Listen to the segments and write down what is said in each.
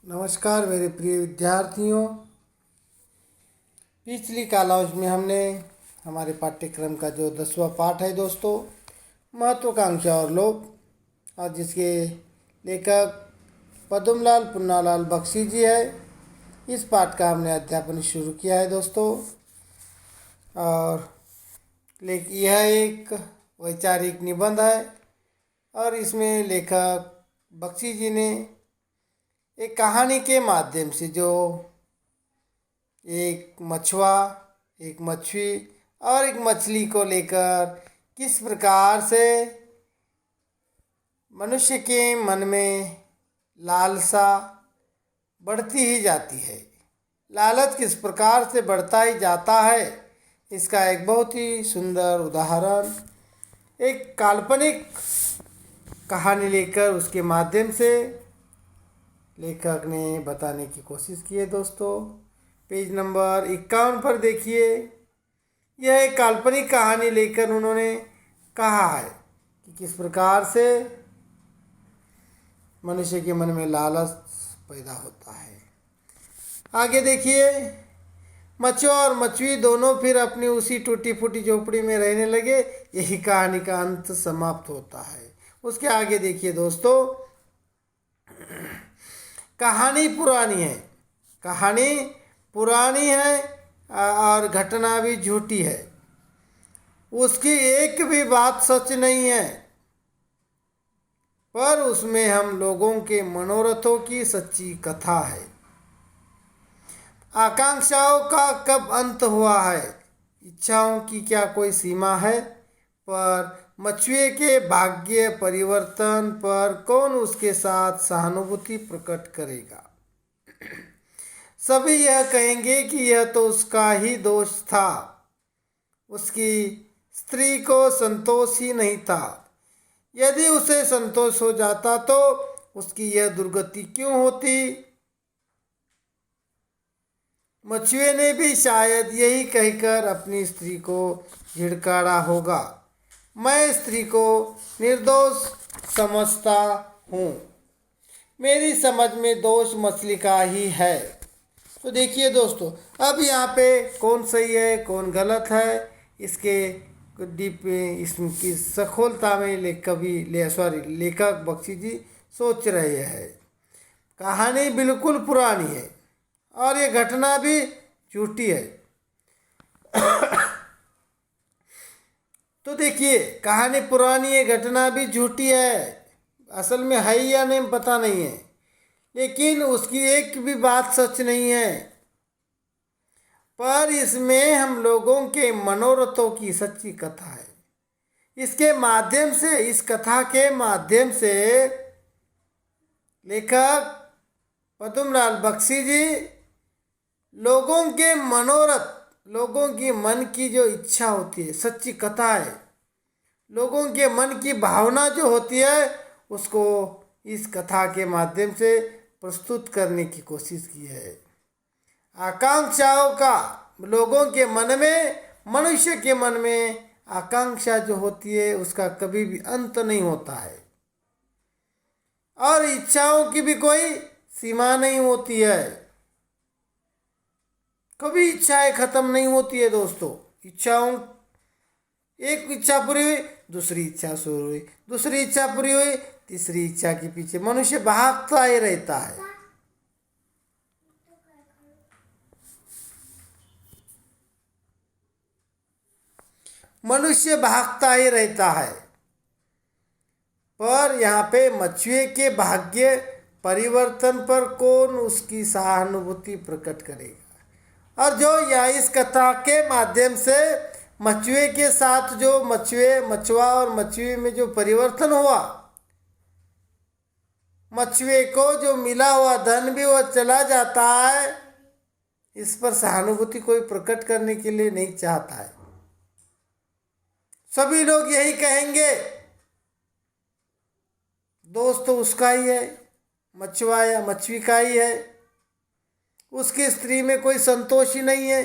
नमस्कार मेरे प्रिय विद्यार्थियों। पिछली कॉलेज में हमने हमारे पाठ्यक्रम का जो 10वां पाठ है दोस्तों, महत्वाकांक्षा और लोभ, और जिसके लेखक पद्मलाल पुन्नालाल बख्शी जी है, इस पाठ का हमने अध्यापन शुरू किया है दोस्तों। और यह एक वैचारिक निबंध है और इसमें लेखक बख्शी जी ने एक कहानी के माध्यम से जो एक मछुआ, एक मछली और एक मछली को लेकर किस प्रकार से मनुष्य के मन में लालसा बढ़ती ही जाती है, लालच किस प्रकार से बढ़ता ही जाता है, इसका एक बहुत ही सुंदर उदाहरण एक काल्पनिक कहानी लेकर उसके माध्यम से लेखक ने बताने की कोशिश की है दोस्तों। पेज नंबर 51 पर देखिए, यह एक काल्पनिक कहानी लेकर उन्होंने कहा है कि किस प्रकार से मनुष्य के मन में लालच पैदा होता है। आगे देखिए, मछुआ और मछली दोनों फिर अपनी उसी टूटी फूटी झोपड़ी में रहने लगे। यही कहानी का अंत समाप्त होता है। उसके आगे देखिए दोस्तों, कहानी पुरानी है और घटना भी झूठी है। उसकी एक भी बात सच नहीं है, पर उसमें हम लोगों के मनोरथों की सच्ची कथा है। आकांक्षाओं का कब अंत हुआ है, इच्छाओं की क्या कोई सीमा है, पर मछुए के भाग्य परिवर्तन पर कौन उसके साथ सहानुभूति प्रकट करेगा। सभी यह कहेंगे कि यह तो उसका ही दोष था, उसकी स्त्री को संतोष ही नहीं था। यदि उसे संतोष हो जाता तो उसकी यह दुर्गति क्यों होती। मछुए ने भी शायद यही कहकर अपनी स्त्री को झिड़कारा होगा। मैं स्त्री को निर्दोष समझता हूँ, मेरी समझ में दोष मछली का ही है। तो देखिए दोस्तों, अब यहाँ पे कौन सही है कौन गलत है, इसके इसकी सखोलता में लेखक बख्शी जी सोच रहे हैं। कहानी बिल्कुल पुरानी है और ये घटना भी झूठी है। तो देखिए, कहानी पुरानी है, घटना भी झूठी है, असल में है या नहीं पता नहीं है, लेकिन उसकी एक भी बात सच नहीं है, पर इसमें हम लोगों के मनोरथों की सच्ची कथा है। इसके माध्यम से, इस कथा के माध्यम से लेखक पद्मलाल बख्शी जी लोगों के मनोरथ, लोगों की मन की जो इच्छा होती है, सच्ची कथा है, लोगों के मन की भावना जो होती है उसको इस कथा के माध्यम से प्रस्तुत करने की कोशिश की है। आकांक्षाओं का लोगों के मन में, मनुष्य के मन में आकांक्षा जो होती है उसका कभी भी अंत नहीं होता है और इच्छाओं की भी कोई सीमा नहीं होती है। कभी इच्छाएं खत्म नहीं होती है दोस्तों। इच्छाओं, एक इच्छा पूरी हुई दूसरी इच्छा शुरू हुई, दूसरी इच्छा पूरी हुई तीसरी इच्छा के पीछे मनुष्य भागता ही रहता है। मनुष्य भागता ही रहता है, पर यहाँ पे मछुए के भाग्य परिवर्तन पर कौन उसकी सहानुभूति प्रकट करेगा। और जो यहाँ इस कथा के माध्यम से मछुए के साथ जो मछुआ और मछुए में जो परिवर्तन हुआ, मछुए को जो मिला हुआ धन भी वो चला जाता है, इस पर सहानुभूति कोई प्रकट करने के लिए नहीं चाहता है। सभी लोग यही कहेंगे दोस्त तो उसका ही है, मछुआ या मछली का ही है, उसकी स्त्री में कोई संतोष ही नहीं है,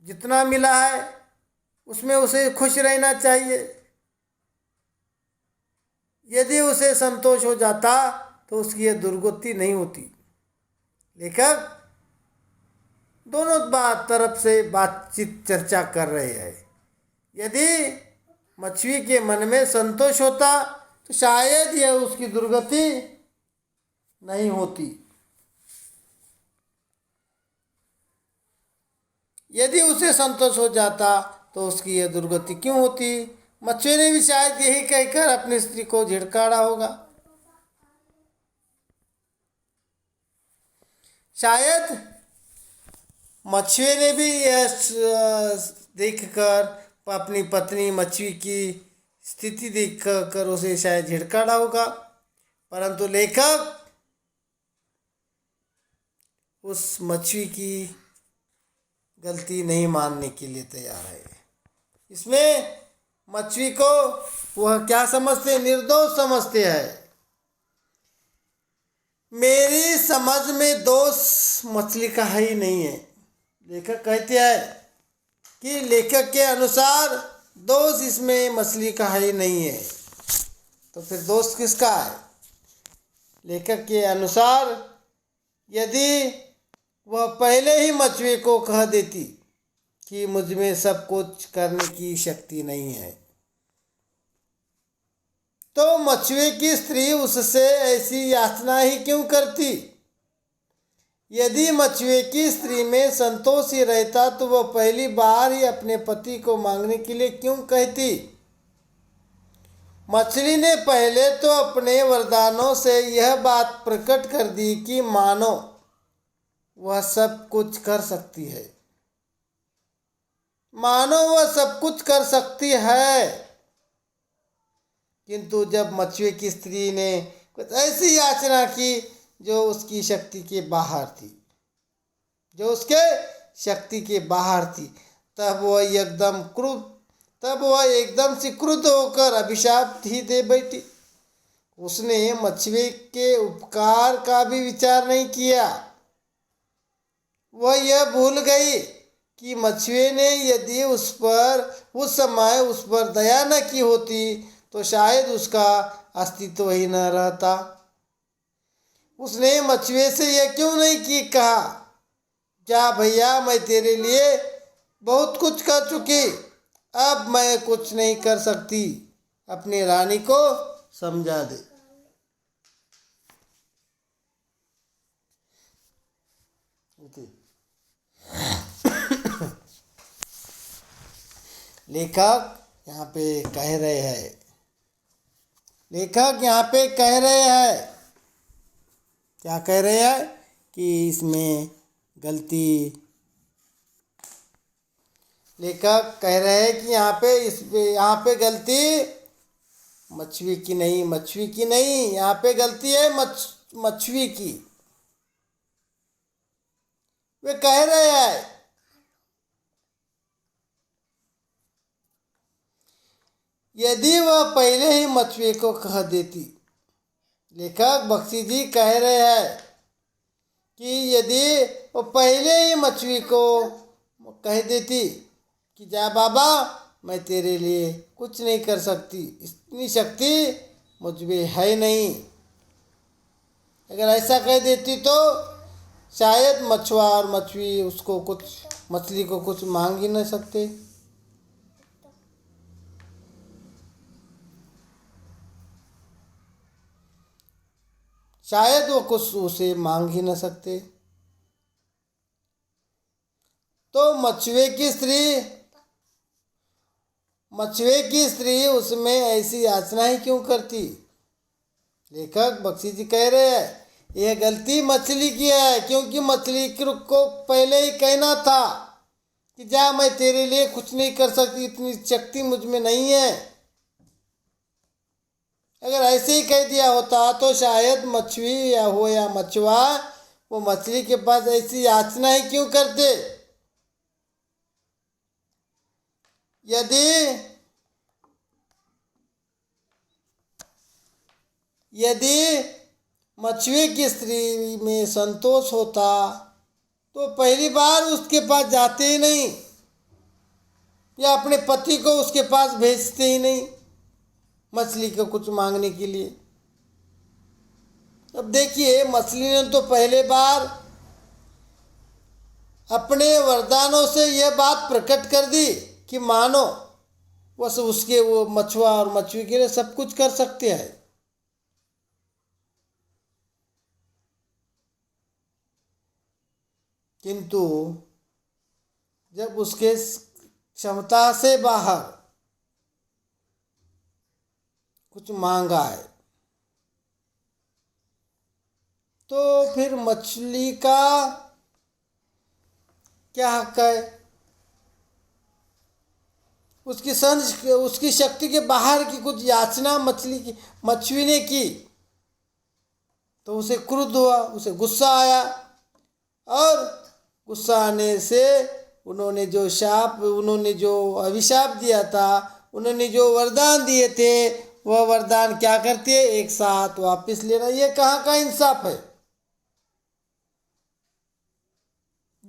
जितना मिला है उसमें उसे खुश रहना चाहिए। यदि उसे संतोष हो जाता तो उसकी यह दुर्गति नहीं होती। लेखक दोनों तरफ से बातचीत चर्चा कर रहे हैं। यदि मछली के मन में संतोष होता तो शायद यह उसकी दुर्गति नहीं होती। यदि उसे संतोष हो जाता तो उसकी यह दुर्गति क्यों होती। मछुए ने भी शायद यही कहकर अपनी स्त्री को झिड़काड़ा होगा। शायद मछुए ने भी यह देखकर अपनी पत्नी मछली की स्थिति देखकर उसे शायद झिड़काड़ा होगा, परंतु लेखक उस मछली की गलती नहीं मानने के लिए तैयार है। इसमें मछली को वह क्या समझते, निर्दोष समझते हैं। मेरी समझ में दोष मछली का ही नहीं है। लेखक कहते हैं कि लेखक के अनुसार दोष इसमें मछली का ही नहीं है, तो फिर दोष किसका है। लेखक के अनुसार यदि वह पहले ही मछुए को कह देती कि मुझ में सब कुछ करने की शक्ति नहीं है, तो मछुए की स्त्री उससे ऐसी याचना ही क्यों करती। यदि मछुए की स्त्री में संतोष ही रहता तो वह पहली बार ही अपने पति को मांगने के लिए क्यों कहती। मछली ने पहले तो अपने वरदानों से यह बात प्रकट कर दी कि मानो वह सब कुछ कर सकती है, मानो वह सब कुछ कर सकती है। किंतु जब मछुए की स्त्री ने कुछ ऐसी याचना की जो उसकी शक्ति के बाहर थी, जो उसके शक्ति के बाहर थी, तब वह एकदम से क्रुद्ध होकर अभिशाप ही दे बैठी। उसने मछुए के उपकार का भी विचार नहीं किया। वह यह भूल गई कि मछुए ने यदि उस समय उस पर दया न की होती तो शायद उसका अस्तित्व ही न रहता। उसने मछुए से यह क्यों नहीं कहा, जा भैया मैं तेरे लिए बहुत कुछ कर चुकी, अब मैं कुछ नहीं कर सकती, अपनी रानी को समझा दे। लेखक यहाँ पे कह रहे हैं, क्या कह रहे हैं कि इसमें गलती, लेखक कह रहे हैं कि यहाँ पे गलती मछली की नहीं, यहाँ पे गलती है मछली की। वे कह रहे हैं यदि वह पहले ही मछली को कह देती। लेखक बख्शी जी कह रहे हैं कि यदि वो पहले ही मछली को कह देती कि जा बाबा मैं तेरे लिए कुछ नहीं कर सकती, इतनी शक्ति मुझ में है नहीं, अगर ऐसा कह देती तो शायद मछुआ और मछली को कुछ मांग ही नहीं सकते। शायद वो कुछ उसे मांग ही न सकते। तो मछुए की स्त्री उसमें ऐसी याचना ही क्यों करती। लेखक बख्शी जी कह रहे हैं यह गलती मछली की है, क्योंकि मछली को पहले ही कहना था कि जा मैं तेरे लिए कुछ नहीं कर सकती, इतनी शक्ति मुझ में नहीं है। अगर ऐसे ही कह दिया होता तो शायद मछली या मछुआ वो मछली के पास ऐसी याचना ही क्यों करते। यदि मछुए की स्त्री में संतोष होता तो पहली बार उसके पास जाते ही नहीं, या अपने पति को उसके पास भेजते ही नहीं मछली को कुछ मांगने के लिए। तो अब देखिए, मछली ने तो पहले बार अपने वरदानों से यह बात प्रकट कर दी कि मानो बस उसके वो मछुआ और मछली के लिए सब कुछ कर सकते हैं। किंतु जब उसके क्षमता से बाहर कुछ मांगा है तो फिर मछली का क्या हक है? उसकी शक्ति के बाहर की कुछ याचना मछली ने की तो उसे क्रुद्ध हुआ, उसे गुस्सा आया, और गुस्सा आने से उन्होंने जो अभिशाप दिया था, उन्होंने जो वरदान दिए थे, वह वरदान क्या करती है? एक साथ वापस लेना। ये कहाँ का इंसाफ है?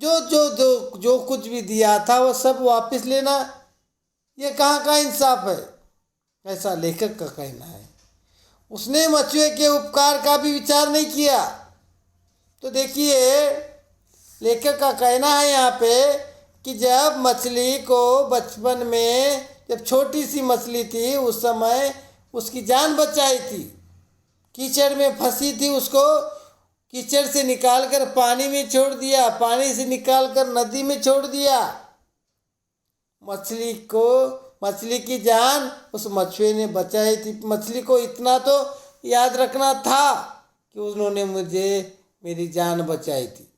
जो कुछ भी दिया था वह सब वापस लेना, ये कहाँ का इंसाफ है? ऐसा लेखक का कहना है। उसने मछुए के उपकार का भी विचार नहीं किया। तो देखिए, लेखक का कहना है यहाँ पे कि जब मछली को बचपन में, जब छोटी सी मछली थी, उस समय उसकी जान बचाई थी, कीचड़ में फंसी थी, उसको कीचड़ से निकालकर पानी में छोड़ दिया, पानी से निकालकर नदी में छोड़ दिया। मछली की जान उस मछुए ने बचाई थी। मछली को इतना तो याद रखना था कि उन्होंने मेरी जान बचाई थी।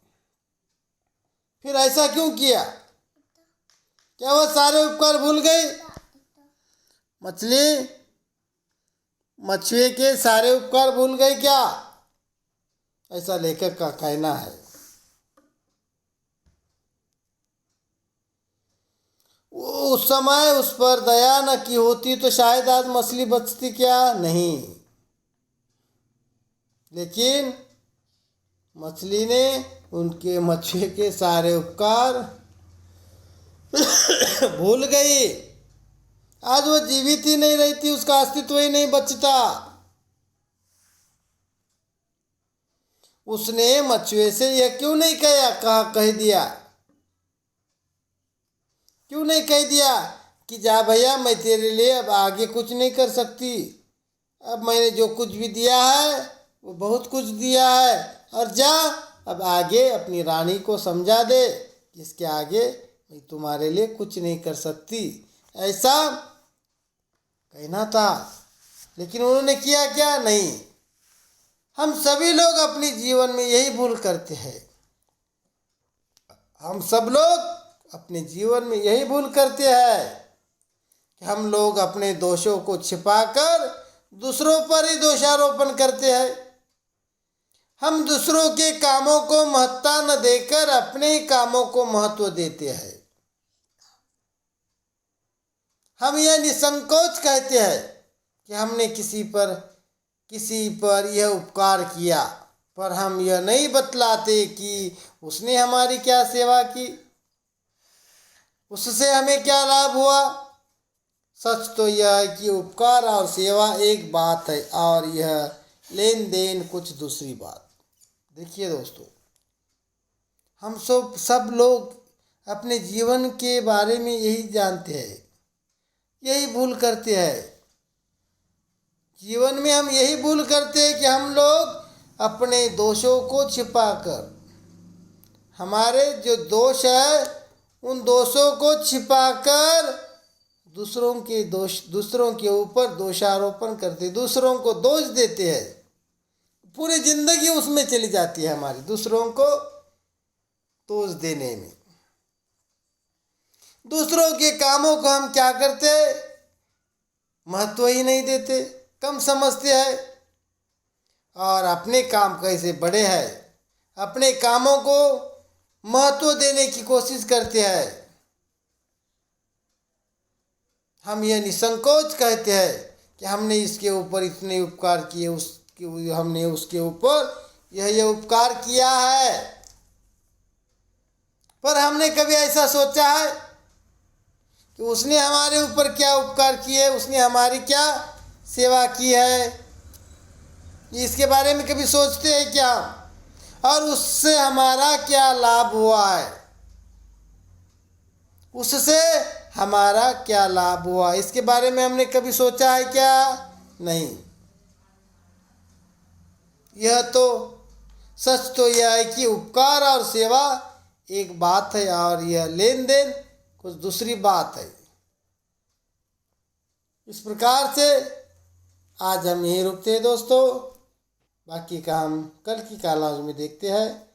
फिर ऐसा क्यों किया? क्या वह सारे उपकार भूल गई? मछुए के सारे उपकार भूल गई क्या? ऐसा लेखक का कहना है। उस समय उस पर दया न की होती तो शायद आज मछली बचती क्या? नहीं। लेकिन मछली ने उनके मछुए के सारे उपकार भूल गई। आज वो जीवित ही नहीं रहती, उसका अस्तित्व ही नहीं बचता। उसने मछुए से यह क्यों नहीं कह दिया? क्यों नहीं कह दिया कि जा भैया, मैं तेरे लिए अब आगे कुछ नहीं कर सकती, अब मैंने जो कुछ भी दिया है वो बहुत कुछ दिया है, और जा अब आगे अपनी रानी को समझा दे, इसके आगे मैं तुम्हारे लिए कुछ नहीं कर सकती, ऐसा कहना था। लेकिन उन्होंने किया क्या? नहीं। हम सभी लोग अपने जीवन में यही भूल करते हैं। हम सब लोग अपने जीवन में यही भूल करते हैं कि हम लोग अपने दोषों को छिपाकर दूसरों पर ही दोषारोपण करते हैं। हम दूसरों के कामों को महत्ता न देकर अपने ही कामों को महत्व देते हैं। हम यह निसंकोच कहते हैं कि हमने किसी पर यह उपकार किया, पर हम यह नहीं बतलाते कि उसने हमारी क्या सेवा की, उससे हमें क्या लाभ हुआ। सच तो यह है कि उपकार और सेवा एक बात है और यह लेन देन कुछ दूसरी बात। देखिए दोस्तों, हम सब लोग अपने जीवन के बारे में यही जानते हैं, यही भूल करते हैं। जीवन में हम यही भूल करते हैं कि हम लोग अपने दोषों को छिपाकर, हमारे जो दोष है उन दोषों को छिपाकर दूसरों के ऊपर दोषारोपण करते, दूसरों को दोष देते हैं। पूरी जिंदगी उसमें चली जाती है हमारी, दूसरों को दोष देने में। दूसरों के कामों को हम क्या करते? महत्व ही नहीं देते, कम समझते हैं, और अपने काम कैसे बड़े हैं, अपने कामों को महत्व देने की कोशिश करते हैं। हम यह निसंकोच कहते हैं कि हमने इसके ऊपर इतने उपकार किए, हमने उसके ऊपर यह उपकार किया है। पर हमने कभी ऐसा सोचा है कि उसने हमारे ऊपर क्या उपकार किए, उसने हमारी क्या सेवा की है? इसके बारे में कभी सोचते हैं क्या? और उससे हमारा क्या लाभ हुआ है? उससे हमारा क्या लाभ हुआ, इसके बारे में हमने कभी सोचा है क्या? नहीं। यह तो सच तो यह है कि उपकार और सेवा एक बात है और यह लेन देन कुछ दूसरी बात है। इस प्रकार से आज हम यहीं रुकते हैं दोस्तों, बाकी का हम कल की कॉलेज में देखते हैं।